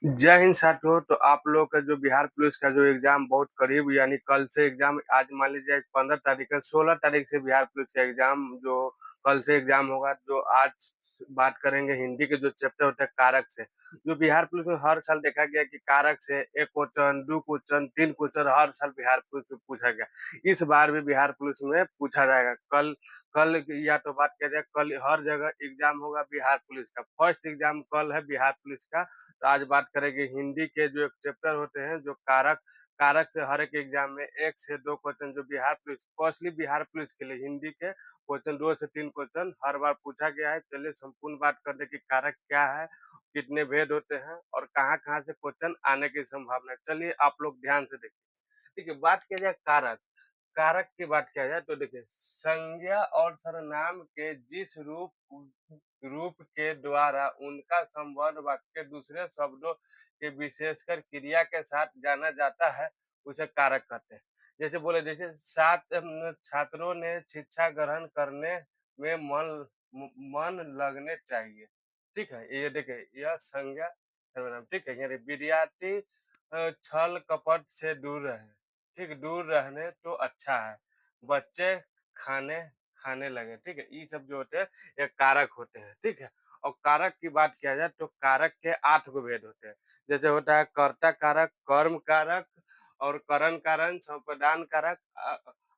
जय हिंद साथियों। तो आप लोग का जो बिहार पुलिस का जो एग्जाम बहुत करीब यानी कल से एग्जाम, आज मान लीजिए 15 तारीख है, 16 तारीख से बिहार पुलिस का एग्जाम जो कल से एग्जाम होगा। जो आज बात करेंगे हिंदी के जो चैप्टर होते हैं कारक से। जो बिहार पुलिस में हर साल देखा गया कि कारक से एक क्वेश्चन, दो क्वेश्चन, तीन क्वेश्चन हर साल बिहार पुलिस में पूछा गया। इस बार भी बिहार पुलिस में पूछा जाएगा। कल कल या तो बात किया जाए, कल हर जगह एग्जाम होगा बिहार पुलिस का। फर्स्ट एग्जाम कल है बिहार पुलिस का। तो आज बात करेंगे हिंदी के जो एक चैप्टर होते हैं जो कारक। कारक से हर एक एग्जाम में एक से दो क्वेश्चन जो Bihar police, specially Bihar police के लिए हिंदी के क्वेश्चन, दो से तीन क्वेश्चन हर बार पूछा गया है। चलिए संपूर्ण बात कर दे कि कारक क्या है, कितने भेद होते हैं और कहाँ कहाँ से क्वेश्चन आने की संभावना है। चलिए आप लोग ध्यान से देखिए। ठीक है, बात किया जाए कारक। कारक की बात किया जाए तो देखिए, संज्ञा और सर्वनाम के जिस रूप रूप के द्वारा उनका संबंध वाक्य के दूसरे शब्दों के विशेषकर क्रिया के साथ जाना जाता है, उसे कारक कहते हैं। जैसे बोले, जैसे सात छात्रों ने शिक्षा ग्रहण करने में मन लगने चाहिए। ठीक है, ये देखिए, यह संज्ञा सर्वनाम। ठीक है, यानी विद्यार्थी छल कपट से दूर रहे। ठीक, दूर रहने तो अच्छा है। बच्चे खाने खाने लगे। ठीक है, ये सब जो होते हैं ये कारक होते हैं। ठीक है, और कारक की बात किया जाए तो कारक के 8 गो भेद होते हैं। जैसे होता है कर्ता कारक, कर्म कारक और करण कारक, संप्रदान कारक,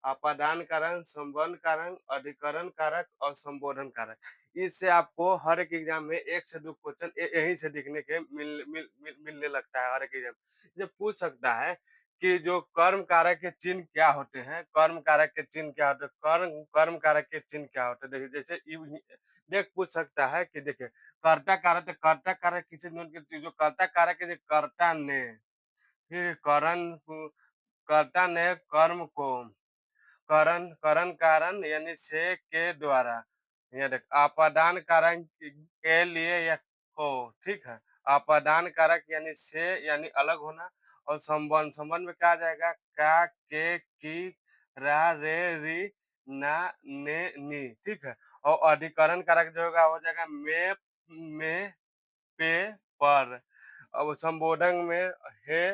अपादान कारक, संबंध कारक, अधिकरण कारक और संबोधन कारक। इससे आपको हर एक एग्जाम में 1 से 2 क्वेश्चन यहीं से दिखने के मिलने लगता है हर एक एग्जाम। ये पूछ सकता है कि जो कर्म कारक के चिन्ह क्या होते हैं, कर्म कारक के चिन्ह क्या होते हैं, कर्म कर्म कारक के चिन्ह क्या होते हैं। देखिए, जैसे देख पूछ सकता है कि देखिए, कर्ता कारक, तो कर्ता कारक किसी जो कर्ता कारक है, जो कर्ता ने, फिर कर्ता ने कर्म को, करण करण कारण यानी से के द्वारा, ये देख अपादान कारक के लिए या को। ठीक है, अपादान कारक यानी से यानी अलग होना। और संबंध, संबंध में क्या आ जाएगा, का, के, की, रा, रे, री, ना, ने, नी। ठीक है, और अधिकरण कारक जो होगा हो जाएगा में, पे, पर। अब संबोधन में हे,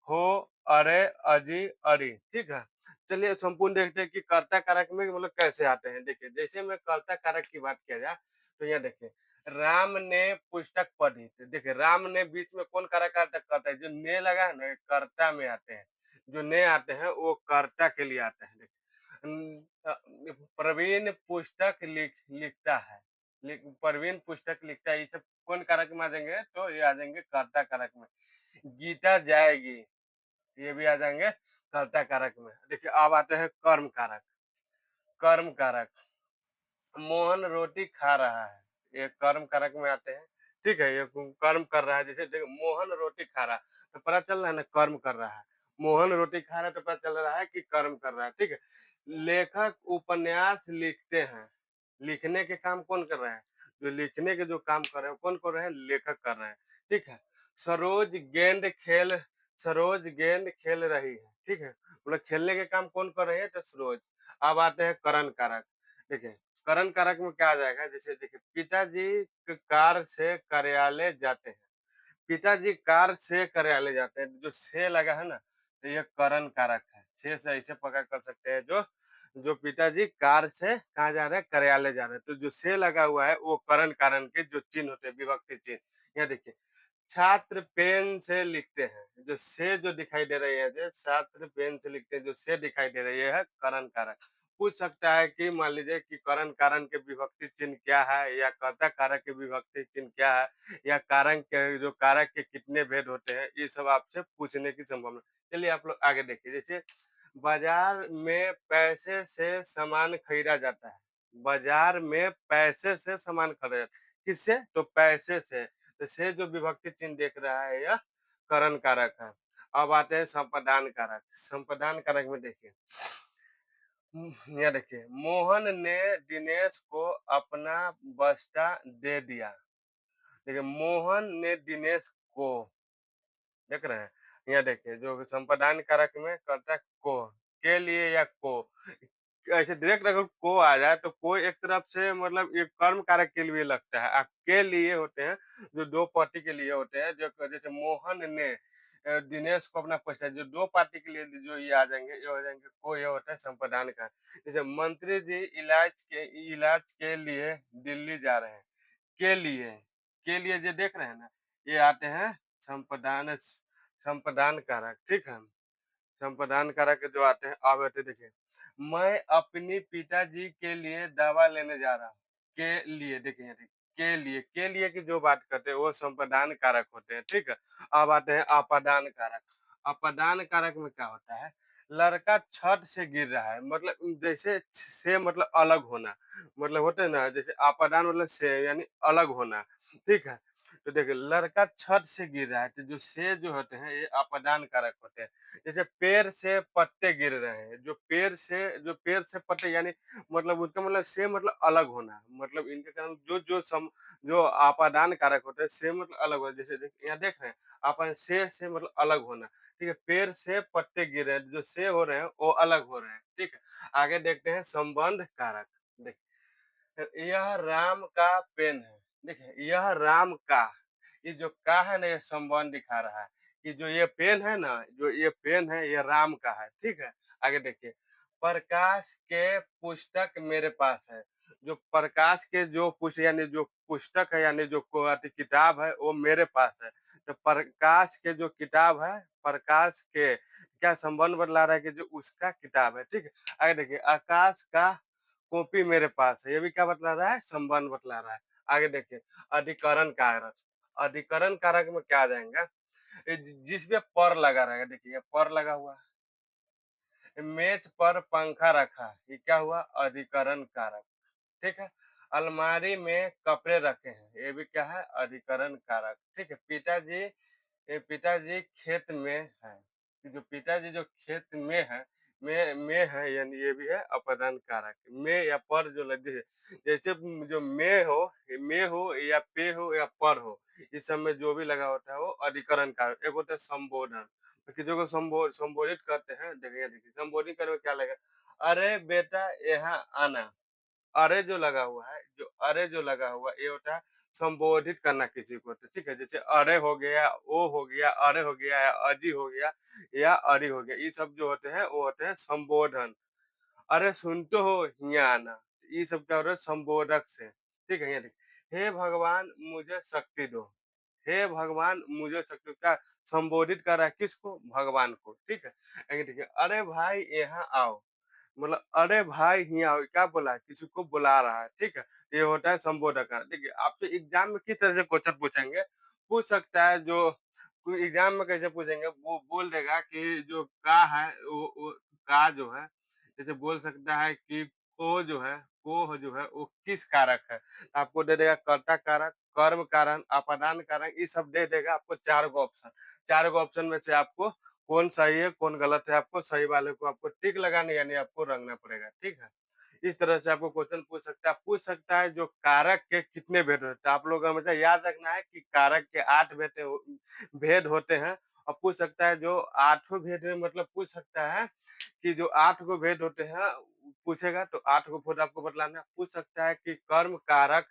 हो, अरे, अजी, अरी। ठीक है, चलिए संपूर्ण देखते हैं कि कर्ता कारक में मतलब कैसे आते हैं। देखिए, जैसे में कर्ता कारक की बात किया जाए तो यहाँ देखिए, राम ने पुस्तक पढ़ी। तो देखिए, राम ने बीच में कौन कारक करता है, जो ने लगा है ना, ये कर्ता में आते हैं। जो ने आते हैं वो कर्ता के लिए आते हैं। देखिए, प्रवीण पुस्तक लिखता है। प्रवीण पुस्तक लिखता है, ये सब कौन कारक में आ जाएंगे, तो ये आ जाएंगे कर्ता कारक में। गीता जाएगी, ये भी आ जाएंगे कर्ता कारक में। देखिए, अब आते हैं कर्म कारक। कर्म कारक, मोहन रोटी खा रहा है, ये कर्म कारक में आते हैं। ठीक है, ये कर्म कर रहा है। जैसे देखो, मोहन रोटी खा रहा है तो पता चल रहा है ना कर्म कर रहा है। मोहन रोटी खा रहा है तो पता चल रहा है कि कर्म कर रहा है। ठीक है, लेखक उपन्यास लिखते हैं। लिखने के काम कौन कर रहा है, जो लिखने के जो काम कर रहे हैं कौन कर रहे हैं, लेखक कर रहे हैं। ठीक है, सरोज गेंद खेल सरोज गेंद खेल रही है। ठीक है, मतलब खेलने के काम कौन कर रही है, तो सरोज। अब आते हैं करण कारक। देखिए, करण कारक में क्या आ जाएगा, जैसे देखिए, पिताजी कार से कार्यालय जाते हैं। पिताजी कार से कार्यालय जाते हैं, जो से लगा है ना, तो ये करण कारक है। से ऐसे पकड़ कर सकते हैं, जो जो पिताजी कार से कहाँ जा रहे हैं, कार्यालय जा रहे हैं। तो जो से लगा हुआ है वो करण कारण के जो चिन्ह होते हैं, विभक्ति चिन्ह। यहाँ देखिए, छात्र पेन से लिखते हैं, जो से जो दिखाई दे रही है, जो छात्र पेन से लिखते हैं, जो से दिखाई दे रही है करण कारक। पूछ सकता है कि मान लीजिए कि करण कारण के विभक्ति चिन्ह क्या है, या कर्ता कारक के विभक्ति चिन्ह क्या है, या कारण के जो कारक के कितने भेद होते हैं, ये सब आपसे पूछने की संभावना। चलिए आप लोग आगे देखिए। जैसे बाजार में पैसे से सामान खरीदा जाता है। बाजार में पैसे से सामान खरीदा जाता है, किससे, तो पैसे से। तो से जो विभक्ति चिन्ह देख रहा है यह करण कारक है। अब आते हैं संप्रदान कारक। संप्रदान कारक में देखिए, यहाँ देखिए, मोहन ने दिनेश को अपना बस्ता दे दिया। देखिए, मोहन ने दिनेश को, देख रहे हैं, यहाँ देखिए जो संप्रदान कारक में करता है को, के लिए या को, ऐसे डायरेक्ट अगर को आ जाए तो को एक तरफ से मतलब ये कर्म कारक के लिए लगता है। के लिए होते हैं, जो 2 पार्टी के लिए होते हैं, जो जैसे मोहन ने दिनेश को अपना पैसा जो 2 पार्टी के लिए जो ये आ जाएँगे, ये हो जाएँगे को ये होता है संप्रदान का। जैसे मंत्री जी इलाज के लिए दिल्ली जा रहे हैं, के लिए ये देख रहे हैं ना, ये आते हैं संप्रदान कारक, ठीक है? संप्रदान कारक जो आते हैं अब आते देखिए, मैं अपनी पिताजी के लिए दवा लेने जा रहा हूँ। के लिए देखिए यहाँ देखिए, के लिए की जो बात करते हैं वो संप्रदान कारक होते हैं, ठीक है? अब आते हैं अपादान कारक। अपादान कारक में क्या होता है? लड़का छत से गिर रहा है मतलब जैसे से मतलब अलग होना, मतलब होता है ना जैसे अपादान मतलब से यानी अलग होना, ठीक है? तो देखिए लड़का छत से गिर रहा है तो जो से जो होते हैं ये अपादान कारक होते हैं। जैसे पेड़ से पत्ते गिर रहे हैं, जो पेड़ से पत्ते यानी मतलब उसका मतलब से मतलब अलग होना, मतलब इनके कारण जो आपादान कारक होते हैं, से मतलब अलग हो जैसे यहाँ देख रहे हैं, आपन से मतलब अलग होना, ठीक है? पेड़ से पत्ते गिर रहे हैं, जो से हो रहे हैं, वो अलग हो रहे हैं, ठीक है? आगे देखते हैं संबंध कारक, देखिए यह राम का पेन है। देखिए, यह राम का, ये जो का है ना ये संबंध दिखा रहा है कि जो ये पेन है ना, जो ये पेन है ये राम का है, ठीक है? आगे देखिए, प्रकाश के पुस्तक मेरे पास है। जो प्रकाश के जो पुस्त यानी जो पुस्तक है यानी जो किताब है वो मेरे पास है। तो प्रकाश के जो किताब है, प्रकाश के क्या संबंध बतला रहा है कि जो उसका किताब है, ठीक है? आगे देखिए, आकाश का कॉपी मेरे पास है, ये भी क्या बतला रहा है? संबंध बतला रहा है। आगे देखिए, अधिकरण कारक, अधिकरण कारक में क्या आ जाएगा? जिसमें पर लगा रहेगा, देखिए पर लगा हुआ है, मेज पर पंखा रखा है, ये क्या हुआ? अधिकरण कारक, ठीक है? अलमारी में कपड़े रखे हैं, ये भी क्या है? अधिकरण कारक, ठीक है? पिताजी खेत में हैं। जो पिताजी जो खेत में है यानी ये भी है अपादान कारक। में या पर जो लगे जैसे जो में हो या पे हो या पर हो, इस सब में जो भी लगा होता है वो अधिकरण कारक। एक होता है संबोधन, तो किसी को संबोधित करते हैं, देखिए संबोधित करने में क्या लगेगा? अरे बेटा यहाँ आना। अरे जो लगा हुआ है, ये होता है संबोधित करना किसी को, तो ठीक है? जैसे अरे हो गया, ओ हो गया, अरे हो गया या अजी हो गया या अरी हो गया, ये सब जो होते हैं वो होते हैं संबोधन। अरे सुन तो हो हिया आना, ये सब क्या हो रहा है? संबोधक से, ठीक है? ये देखिए, हे भगवान मुझे शक्ति दो। हे भगवान मुझे शक्ति दो, क्या संबोधित कर रहा है किसको? भगवान को, ठीक है? आगे देखिए, अरे भाई यहाँ आओ। मतलब अरे भाई हिया क्या बोला है? किसी को बुला रहा है, ठीक है? ये होता है संबोधक का। देखिए, आपसे एग्ज़ाम में किस तरह से क्वेश्चन पूछेंगे? पूछ सकता है जो कोई एग्ज़ाम में कैसे पूछेंगे? वो बोल देगा कि जो का है वो का जो है, जैसे बोल सकता है कि को जो है वो किस कारक है? आपको दे देगा कर्ता कारक, कर्म कारण, अपादान कारक, ये सब दे देगा आपको 4 गो ऑप्शन। 4 गो ऑप्शन में से आपको कौन सही है, कौन गलत है, आपको सही वाले को आपको टिक लगाने यानी आपको रंगना पड़ेगा, ठीक है? इस तरह से आपको क्वेश्चन पूछ सकता है जो कारक के कितने भेद होते हैं। आप लोग को हमेशा याद रखना है कि कारक के 8 भेद होते हैं और पूछ सकता है जो आठों भेद में मतलब पूछ सकता है कि जो 8 गो भेद होते हैं, पूछेगा तो 8 गो भेद आपको बतलाना है। पूछ सकता है कि कर्म कारक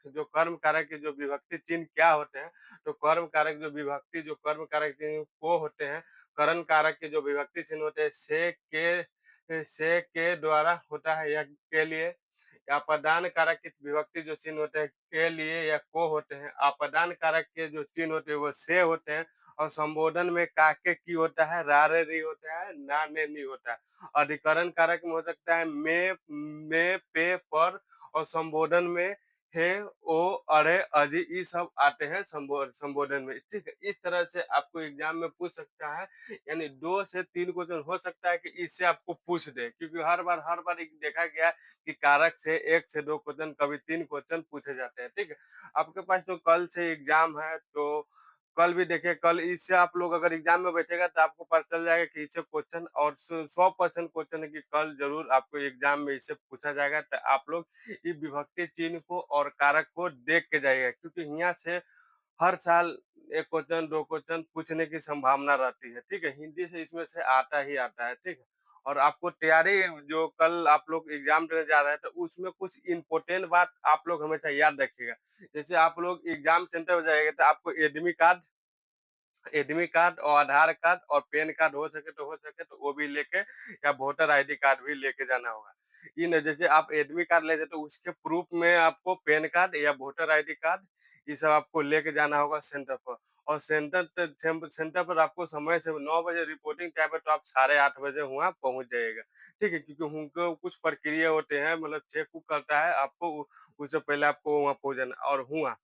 के जो विभक्ति चिन्ह क्या होते हैं, तो कर्म कारक चिन्ह वो होते हैं। करण कारक के जो विभक्ति चिन्ह होते हैं से के द्वारा होता है या के लिए। अपदान कारक के विभक्ति जो चिन्ह होते हैं के लिए या को होते हैं। अपदान कारक के जो चिन्ह होते हैं वो से होते हैं और संबोधन में काके की होता है, रा रे री होता है, ना ने नी होता है। अधिकरण कारक में हो सकता है में पे पर और संबोधन में हे, ओ, अरे, अजी ये सब आते हैं संबोधन में, ठीक है? इस तरह से आपको एग्जाम में पूछ सकता है, यानी 2 से 3 क्वेश्चन हो सकता है कि इससे आपको पूछ दे, क्योंकि हर बार एक देखा गया है कि कारक से 1 से 2 क्वेश्चन कभी 3 क्वेश्चन पूछे जाते हैं, ठीक है? आपके पास तो कल से एग्जाम है, तो कल भी देखिए, कल इससे आप लोग अगर एग्जाम में बैठेगा तो आपको पता चल जाएगा कि इससे क्वेश्चन और 100% क्वेश्चन है कि कल ज़रूर आपको एग्जाम में इससे पूछा जाएगा। तो आप लोग ये विभक्ति चिन्ह को और कारक को देख के जाइएगा, क्योंकि यहाँ से हर साल 1 क्वेश्चन, 2 क्वेश्चन पूछने की संभावना रहती है, ठीक है? हिंदी से इसमें से आता ही आता है, ठीक है? और आपको तैयारी जो कल आप लोग एग्ज़ाम देने जा रहे हैं, तो उसमें कुछ इम्पोर्टेंट बात आप लोग हमेशा याद रखिएगा। जैसे आप लोग एग्ज़ाम सेंटर पे जाइएगा तो आपको एडमिट कार्ड और आधार कार्ड और पैन कार्ड हो सके तो वो भी लेके या वोटर आईडी कार्ड भी लेके जाना होगा। इन जैसे आप एडमिट कार्ड ले जाते तो उसके प्रूफ में आपको पैन कार्ड या वोटर आईडी कार्ड ये सब आपको लेके जाना होगा सेंटर पर। और सेंटर पर आपको समय से 9 बजे रिपोर्टिंग टाइम है तो आप साढ़े 8 बजे वहाँ पहुँच जाइएगा। ठीक है? क्योंकि उनको कुछ प्रक्रिया होते हैं मतलब चेक-उक करता है आपको उससे पहले आपको वहाँ पहुँच जाना और हुआ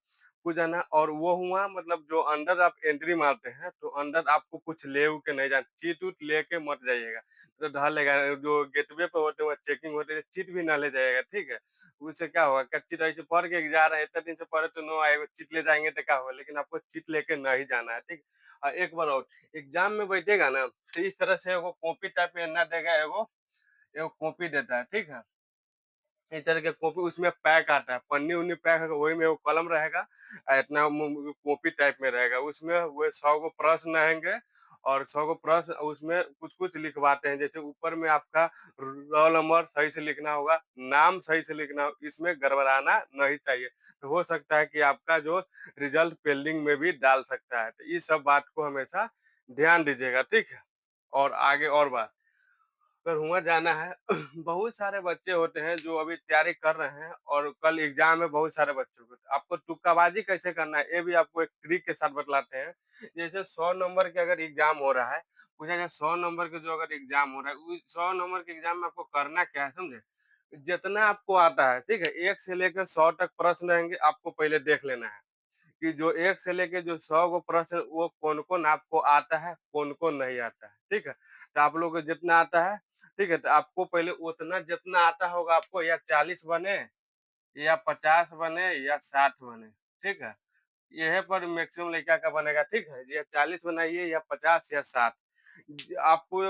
हो जाना और वो हुआ मतलब जो अंदर आप एंट्री मारते हैं, तो अंदर आपको कुछ ले के नहीं जाना, चीट-उट लेके मत जाइएगा। तो डर लगेगा जो गेटवे पे होते हैं, वहाँ चेकिंग होती है, चीट भी ना ले जाइएगा, ठीक है? उससे क्या होगा क्या चीट ऐसे पढ़ के जा रहे हैं, इतने दिन से पढ़े तो नो आएगा, चीट ले जाएँगे तो क्या होगा? लेकिन आपको चीट लेके नहीं जाना है, ठीक? एक बार और, एग्ज़ाम में बैठिएगा ना, तो इस तरह से एगो कॉपी टाइप में ना देगा एगो एगो कॉपी देता है, ठीक है? इस तरह के कॉपी उसमें पैक आता है, पन्नी-वन्नी पैक है वही में वो कलम रहेगा इतना कॉपी टाइप में रहेगा। उसमें वो 100 गो प्रश्न रहेंगे और 100 गो प्रश्न उसमें कुछ-कुछ लिखवाते हैं। जैसे ऊपर में आपका रोल नंबर सही से लिखना होगा, नाम सही से लिखना हो इसमें गड़बड़ाना नहीं चाहिए। तो हो सकता है कि आपका जो रिज़ल्ट पेंडिंग में भी डाल सकता है। तो इस सब बात को हमेशा ध्यान दीजिएगा, ठीक है? और आगे और बात अगर वहाँ जाना है बहुत सारे बच्चे होते हैं जो अभी तैयारी कर रहे हैं और कल एग्जाम है बहुत सारे बच्चों को। तो आपको तुक्काबाजी कैसे करना है ये भी आपको एक ट्रिक के साथ बतलाते हैं। जैसे 100 नंबर के अगर एग्जाम हो रहा है, पूछा जाए 100 नंबर के जो अगर एग्जाम हो रहा है, उस 100 नंबर के एग्जाम में आपको करना क्या है समझे? जितना आपको आता है, ठीक है? 1 से लेकर 100 तक प्रश्न रहेंगे, आपको पहले देख लेना है। कि जो 1 से लेके जो 100 गो प्रश्न वो कौन-कौन आपको आता है, कौन-कौन नहीं आता है, ठीक है? तो आप लोगों को जितना आता है, ठीक है? तो आपको पहले उतना जितना आता होगा आपको या 40 बने या 50 बने या 60 बने, ठीक है? यहीं पर मैक्सिमम लड़का का बनेगा, ठीक है? या 40 बनाइए या 50 या 60 आपको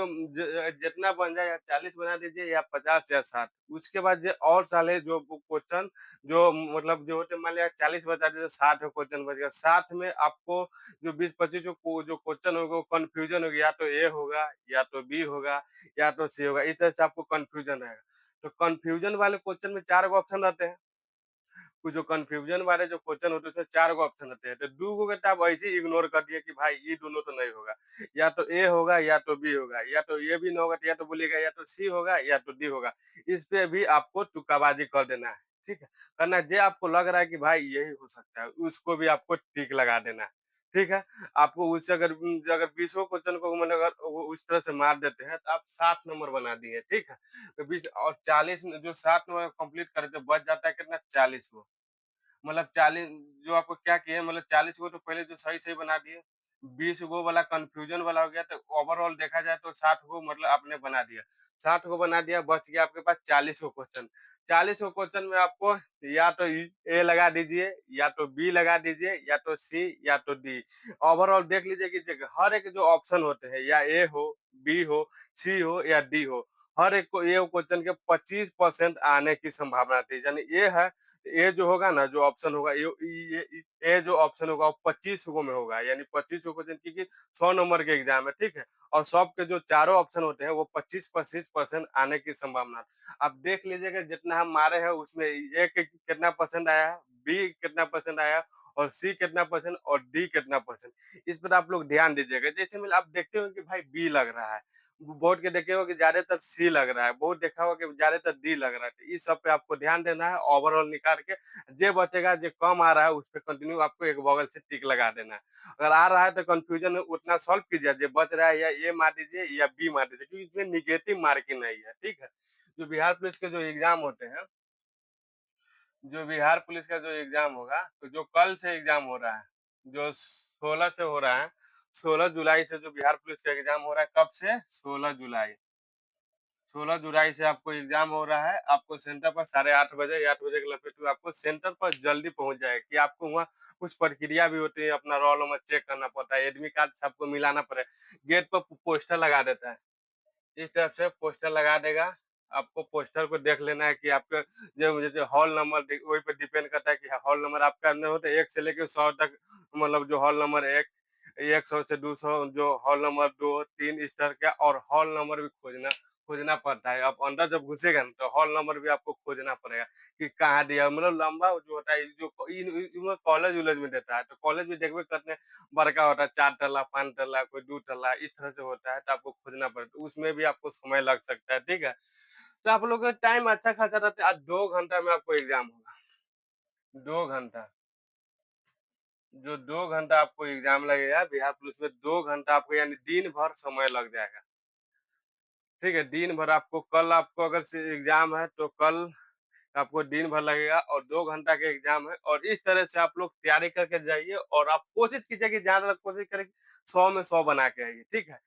जितना बन जाए या 40 बना दीजिए या 50 या 60 उसके बाद जो और साले जो क्वेश्चन जो मतलब जो होते मान लिया 40 बता दीजिए 60 क्वेश्चन बच गया 60 में आपको जो 20-25 जो क्वेश्चन होगा वो कंफ्यूजन हो गया या तो ए होगा या तो बी होगा या तो सी होगा इस तरह से आपको कंफ्यूजन आएगा तो कंफ्यूजन वाले क्वेश्चन में 4 गो ऑप्शन रहते हैं कुछ जो कन्फ्यूजन वाले जो क्वेश्चन होते हैं उसमें 4 गो ऑप्शन होते हैं, तो 2 गो के तो आप ऐसे ही इग्नोर कर दिए कि भाई ये दोनों तो नहीं होगा। या तो ए होगा या तो बी होगा, या तो ये भी नहीं होगा तो या तो बोलिएगा या तो सी होगा या तो डी होगा। इस पे भी आपको तुक्काबाजी कर देना है, ठीक है? करना जो आपको लग रहा है कि भाई यही हो सकता है, उसको भी आपको टिक लगा देना है, ठीक है? आपको उससे अगर 20 क्वेश्चन को मैंने अगर वो उस तरह से मार देते हैं, तो आप 60 नंबर बना दिए, ठीक है? तो 20 और 40 में जो 60 नंबर कंप्लीट करे तो बच जाता है कितना 40 गो। मतलब 40 जो आपको क्या किए मतलब 40 गो तो पहले जो सही-सही बना दिए, 20 गो वाला कन्फ्यूजन वाला हो गया तो ओवरऑल देखा जाए तो 60 गो मतलब आपने बना दिया। 60 गो बना दिया बच गया आपके पास 40 गो क्वेश्चन। 40 गो क्वेश्चन में आपको या तो ए लगा दीजिए, या तो बी लगा दीजिए, या तो सी या तो डी। ओवरऑल देख लीजिए कि हर एक जो ऑप्शन होते हैं या ए हो, बी हो, सी हो या डी हो, हर एक को ये क्वेश्चन के 25% आने की संभावना थी। यानी ये है ये जो होगा ना जो ऑप्शन होगा ये जो ऑप्शन होगा वो 25 गो में होगा यानी 25 गो क्वेश्चन क्योंकि 100 नंबर के एग्जाम है ठीक है और सबके जो चारों ऑप्शन होते हैं वो 25-25% आने की संभावना है। आप देख लीजिएगा जितना हम मारे हैं उसमें ए के कितना परसेंट आया है, बी कितना परसेंट आया और सी कितना परसेंट और डी कितना परसेंट इस पर आप लोग ध्यान दीजिएगा जैसे में आप देखते हो कि भाई बी लग रहा है बोर्ड के देखे हो कि ज्यादातर सी लग रहा है बहुत देखा होगा कि ज्यादातर डी लग रहा है तो इस सब पे आपको ध्यान देना है ओवरऑल निकाल के जे बचेगा जो कम आ रहा है उस पे कंटिन्यू आपको एक बगल से टिक लगा देना है अगर आ रहा है तो कंफ्यूजन उतना सॉल्व कीजिए जो बच रहा है या ए मार दीजिए या बी मार दीजिए क्योंकि इसमें निगेटिव मार्किंग नहीं है ठीक है जो बिहार पुलिस के जो एग्जाम होते हैं जो बिहार पुलिस का जो एग्जाम होगा तो जो कल से एग्जाम हो रहा है जो 16 से हो रहा है 16 जुलाई से जो बिहार पुलिस का एग्जाम हो रहा है कब से 16 जुलाई 16 जुलाई से आपको एग्जाम हो रहा है आपको सेंटर पर 8:30 बजे 8 बजे के लपेट में आपको सेंटर पर जल्दी पहुंच जाएगा कि आपको वहाँ कुछ प्रक्रिया भी होती है अपना रोल नंबर चेक करना पड़ता है एडमिट कार्ड से आपको मिलाना पड़ेगा गेट पर पोस्टर लगा देता है इस तरफ से पोस्टर लगा देगा आपको पोस्टर को देख लेना है कि आपके जो जैसे हॉल नंबर वही पे डिपेंड करता है कि हॉल नंबर आपका अंदर होता है 1 से लेके 100 तक मतलब जो हॉल नंबर 1 100 से 200 जो हॉल नंबर 2 3 इस तरह का और हॉल नंबर भी खोजना खोजना पड़ता है। आप अंदर जब घुसेगा ना, तो हॉल नंबर भी आपको खोजना पड़ेगा कि कहाँ दिया है। मतलब लंबा जो होता है, जो इन इन कॉलेज-वॉलेज में देता है, तो कॉलेज भी देखबे करते हैं, बड़का होता है, 4 तल्ला, 5 तल्ला, कोई 2 तल्ला, इस तरह से होता है, तो आपको खोजना पड़ता है। उसमें भी आपको समय लग सकता है, ठीक है? तो आप लोग का टाइम अच्छा खासा रहता है, आज 2 घंटा में आपको एग्ज़ाम होगा। 2 घंटा, जो 2 घंटा आपको एग्ज़ाम लगेगा बिहार पुलिस में, 2 घंटा आपको यानी दिन भर समय लग जाएगा। ठीक है? दिन भर आपको, कल आपको अगर से एग्ज़ाम है, तो कल आपको दिन भर लगेगा और 2 घंटा का एग्ज़ाम है, और इस तरह से आप लोग तैयारी करके जाइए, और आप कोशिश कीजिए कि जहाँ तक कोशिश करें कि 100 में 100 बना के आइए, ठीक है?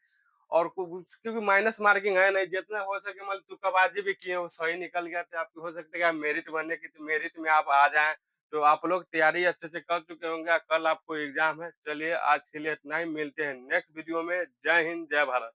और क्योंकि माइनस मार्किंग है नहीं, जितना हो सके, मान लो तुक्काबाजी भी किए हो, सही निकल गया, तो आपकी हो सकता है कि आप मेरिट बनने की, तो मेरिट में आप आ जाएँ। तो आप लोग तैयारी अच्छे से कर चुके होंगे, कल आपको एग्ज़ाम है। चलिए आज के लिए इतना ही, मिलते हैं नेक्स्ट वीडियो में। जय हिंद, जय भारत।